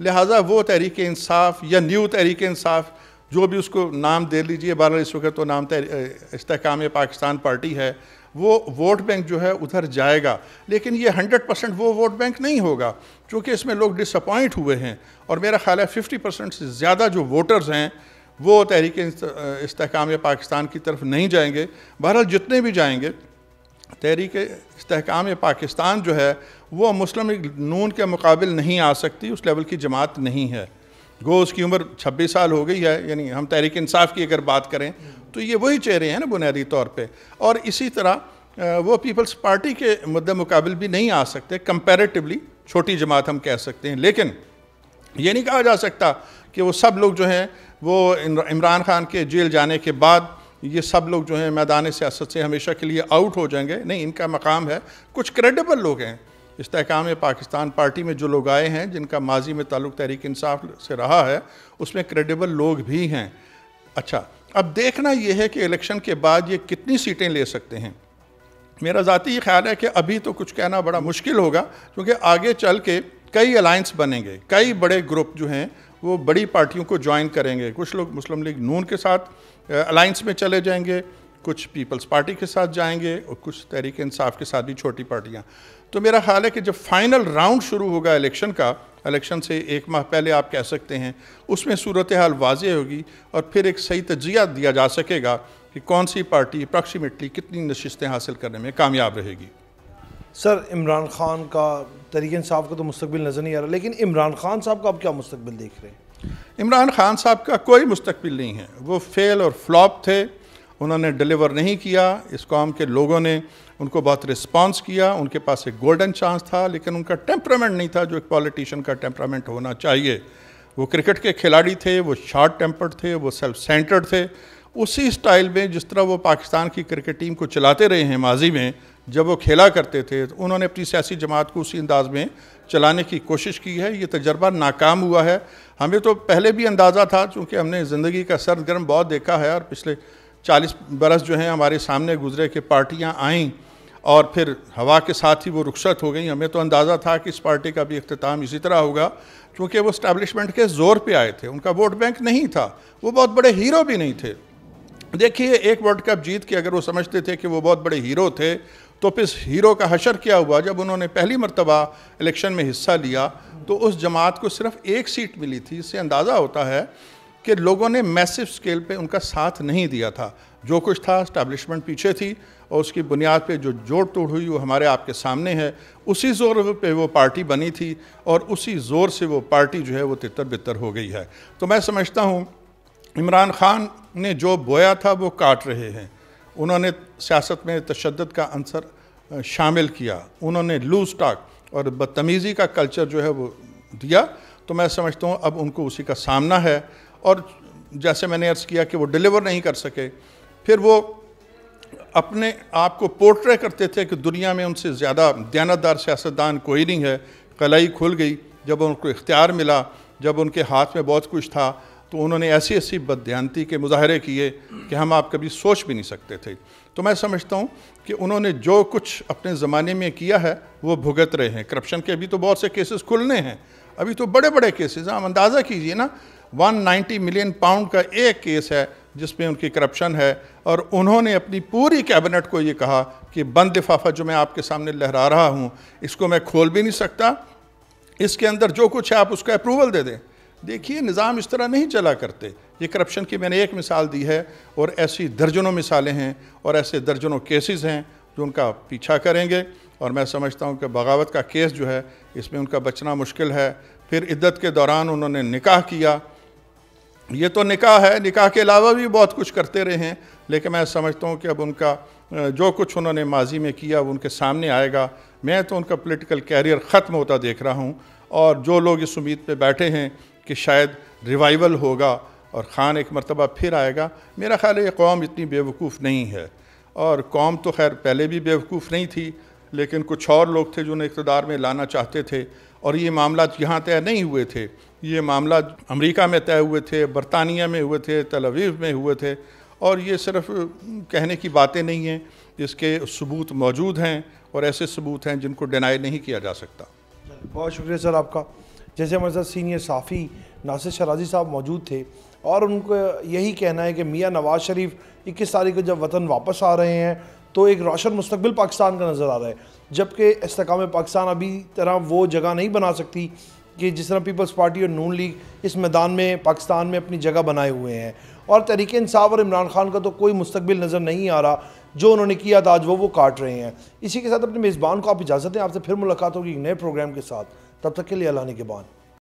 لہٰذا وہ تحریک انصاف یا نیو تحریک انصاف جو بھی اس کو نام دے لیجئے، بہرحال اس وقت تو نام استحکام پاکستان پارٹی ہے، وہ ووٹ بینک جو ہے ادھر جائے گا، لیکن یہ 100% وہ ووٹ بینک نہیں ہوگا، چونکہ اس میں لوگ ڈس اپوائنٹ ہوئے ہیں، اور میرا خیال ہے 50% سے زیادہ جو ووٹرز ہیں وہ تحریک استحکام پاکستان کی طرف نہیں جائیں گے۔ بہرحال جتنے بھی جائیں گے، تحریک استحکام پاکستان جو ہے وہ مسلم لیگ نون کے مقابل نہیں آ سکتی، اس لیول کی جماعت نہیں ہے۔ گو اس کی عمر 26 سال ہو گئی ہے، یعنی ہم تحریک انصاف کی اگر بات کریں تو یہ وہی چہرے ہیں نا بنیادی طور پہ، اور اسی طرح وہ پیپلز پارٹی کے مد مقابل بھی نہیں آ سکتے، کمپیریٹیولی چھوٹی جماعت ہم کہہ سکتے ہیں۔ لیکن یہ نہیں کہا جا سکتا کہ وہ سب لوگ جو ہیں وہ عمران خان کے جیل جانے کے بعد یہ سب لوگ جو ہیں میدان سیاست سے ہمیشہ کے لیے آؤٹ ہو جائیں گے، نہیں، ان کا مقام ہے۔ کچھ کریڈیبل لوگ ہیں استحکام پاکستان پارٹی میں جو لوگ آئے ہیں، جن کا ماضی میں تعلق تحریک انصاف سے رہا ہے، اس میں کریڈیبل لوگ بھی ہیں۔ اچھا، اب دیکھنا یہ ہے کہ الیکشن کے بعد یہ کتنی سیٹیں لے سکتے ہیں۔ میرا ذاتی خیال ہے کہ ابھی تو کچھ کہنا بڑا مشکل ہوگا، کیونکہ آگے چل کے کئی الائنس بنیں گے، کئی بڑے گروپ جو ہیں وہ بڑی پارٹیوں کو جوائن کریں گے۔ کچھ لوگ مسلم لیگ نون کے ساتھ الائنس میں چلے جائیں گے، کچھ پیپلز پارٹی کے ساتھ جائیں گے، اور کچھ تحریک انصاف کے ساتھ بھی چھوٹی پارٹیاں۔ تو میرا خیال ہے کہ جب فائنل راؤنڈ شروع ہوگا الیکشن کا، الیکشن سے ایک ماہ پہلے آپ کہہ سکتے ہیں، اس میں صورتحال واضح ہوگی، اور پھر ایک صحیح تجزیہ دیا جا سکے گا کہ کون سی پارٹی اپروکسیمیٹلی کتنی نشستیں حاصل کرنے میں کامیاب رہے گی۔ سر، عمران خان کا، تحریک انصاف کا تو مستقبل نظر نہیں آ رہا، لیکن عمران خان صاحب کا آپ کیا مستقبل دیکھ رہے ہیں؟ عمران خان صاحب کا کوئی مستقبل نہیں ہے، وہ فیل اور فلاپ تھے، انہوں نے ڈیلیور نہیں کیا، اس قوم کے لوگوں نے ان کو بہت رسپانس کیا، ان کے پاس ایک گولڈن چانس تھا، لیکن ان کا ٹیمپرامنٹ نہیں تھا جو ایک پولیٹیشین کا ٹیمپرامنٹ ہونا چاہیے۔ وہ کرکٹ کے کھلاڑی تھے، وہ شارٹ ٹیمپرڈ تھے، وہ سیلف سینٹرڈ تھے، اسی سٹائل میں جس طرح وہ پاکستان کی کرکٹ ٹیم کو چلاتے رہے ہیں ماضی میں جب وہ کھیلا کرتے تھے، تو انہوں نے اپنی سیاسی جماعت کو اسی انداز میں چلانے کی کوشش کی ہے۔ یہ تجربہ ناکام ہوا ہے۔ ہمیں تو پہلے بھی اندازہ تھا، چونکہ ہم نے زندگی کا سرد گرم بہت دیکھا ہے، اور پچھلے 40 برس جو ہیں ہمارے سامنے گزرے کہ پارٹیاں آئیں اور پھر ہوا کے ساتھ ہی وہ رخصت ہو گئیں۔ ہمیں تو اندازہ تھا کہ اس پارٹی کا بھی اختتام اسی طرح ہوگا، چونکہ وہ اسٹیبلشمنٹ کے زور پہ آئے تھے، ان کا ووٹ بینک نہیں تھا، وہ بہت بڑے ہیرو بھی نہیں تھے۔ دیکھیے، ایک ورلڈ کپ جیت کے اگر وہ سمجھتے تھے کہ وہ بہت بڑے ہیرو تھے، تو پھر ہیرو کا حشر کیا ہوا جب انہوں نے پہلی مرتبہ الیکشن میں حصہ لیا تو اس جماعت کو صرف ایک سیٹ ملی تھی۔ اس سے اندازہ ہوتا ہے کہ لوگوں نے میسو سکیل پہ ان کا ساتھ نہیں دیا تھا۔ جو کچھ تھا اسٹیبلشمنٹ پیچھے تھی، اور اس کی بنیاد پہ جو جوڑ توڑ ہوئی وہ ہمارے آپ کے سامنے ہے۔ اسی زور پہ وہ پارٹی بنی تھی، اور اسی زور سے وہ پارٹی جو ہے وہ تتر بتر ہو گئی ہے۔ تو میں سمجھتا ہوں عمران خان نے جو بویا تھا وہ کاٹ رہے ہیں۔ انہوں نے سیاست میں تشدد کا عنصر شامل کیا، انہوں نے لوز ٹاک اور بدتمیزی کا کلچر جو ہے وہ دیا۔ تو میں سمجھتا ہوں اب ان کو اسی کا سامنا ہے، اور جیسے میں نے عرض کیا کہ وہ ڈیلیور نہیں کر سکے۔ پھر وہ اپنے آپ کو پورٹرے کرتے تھے کہ دنیا میں ان سے زیادہ دیانتدار سیاستدان کوئی نہیں ہے۔ قلعی کھل گئی جب ان کو اختیار ملا، جب ان کے ہاتھ میں بہت کچھ تھا، تو انہوں نے ایسی بددیانتی کے مظاہرے کیے کہ ہم آپ کبھی سوچ بھی نہیں سکتے تھے۔ تو میں سمجھتا ہوں کہ انہوں نے جو کچھ اپنے زمانے میں کیا ہے وہ بھگت رہے ہیں۔ کرپشن کے ابھی تو بہت سے کیسز کھلنے ہیں، ابھی تو بڑے بڑے کیسز ہیں۔ ہم اندازہ کیجئے نا، 190 ملین پاؤنڈ کا ایک کیس ہے جس میں ان کی کرپشن ہے، اور انہوں نے اپنی پوری کیبنٹ کو یہ کہا کہ بند لفافہ جو میں آپ کے سامنے لہرا رہا ہوں اس کو میں کھول بھی نہیں سکتا، اس کے اندر جو کچھ ہے آپ اس کا اپروول دے دیں۔ دیکھیے، نظام اس طرح نہیں چلا کرتے۔ یہ کرپشن کی میں نے ایک مثال دی ہے، اور ایسی درجنوں مثالیں ہیں، اور ایسے درجنوں کیسز ہیں جو ان کا پیچھا کریں گے۔ اور میں سمجھتا ہوں کہ بغاوت کا کیس جو ہے اس میں ان کا بچنا مشکل ہے۔ پھر عدت کے دوران انہوں نے نکاح کیا، یہ تو نکاح ہے، نکاح کے علاوہ بھی بہت کچھ کرتے رہے ہیں، لیکن میں سمجھتا ہوں کہ اب ان کا جو کچھ انہوں نے ماضی میں کیا وہ ان کے سامنے آئے گا۔ میں تو ان کا پولیٹیکل کیریئر ختم ہوتا دیکھ رہا ہوں، اور جو لوگ اس امید پہ بیٹھے ہیں کہ شاید ریوائیول ہوگا اور خان ایک مرتبہ پھر آئے گا، میرا خیال ہے یہ قوم اتنی بیوقوف نہیں ہے۔ اور قوم تو خیر پہلے بھی بیوقوف نہیں تھی، لیکن کچھ اور لوگ تھے جو انہیں اقتدار میں لانا چاہتے تھے، اور یہ معاملات یہاں طے نہیں ہوئے تھے، یہ معاملات امریکہ میں طے ہوئے تھے، برطانیہ میں ہوئے تھے، تل اویو میں ہوئے تھے، اور یہ صرف کہنے کی باتیں نہیں ہیں، اس کے ثبوت موجود ہیں، اور ایسے ثبوت ہیں جن کو ڈینائی نہیں کیا جا سکتا۔ بہت شکریہ سر آپ کا۔ جیسے ہمارے ساتھ سینئر صحافی ناصر شرازی صاحب موجود تھے اور ان کو یہی کہنا ہے کہ میاں نواز شریف 21 تاریخ کو جب وطن واپس آ رہے ہیں تو ایک روشن مستقبل پاکستان کا نظر آ رہا ہے، جبکہ استحکام پاکستان ابھی طرح وہ جگہ نہیں بنا سکتی کہ جس طرح پیپلز پارٹی اور نون لیگ اس میدان میں پاکستان میں اپنی جگہ بنائے ہوئے ہیں، اور تحریک انصاف اور عمران خان کا تو کوئی مستقبل نظر نہیں آ رہا، جو انہوں نے کیا تھا آج وہ کاٹ رہے ہیں۔ اسی کے ساتھ اپنے میزبان کو آپ اجازت دیں، آپ سے پھر ملاقات ہوگی ایک نئے پروگرام کے ساتھ، تب تک کے لیے اللہ نگہبان۔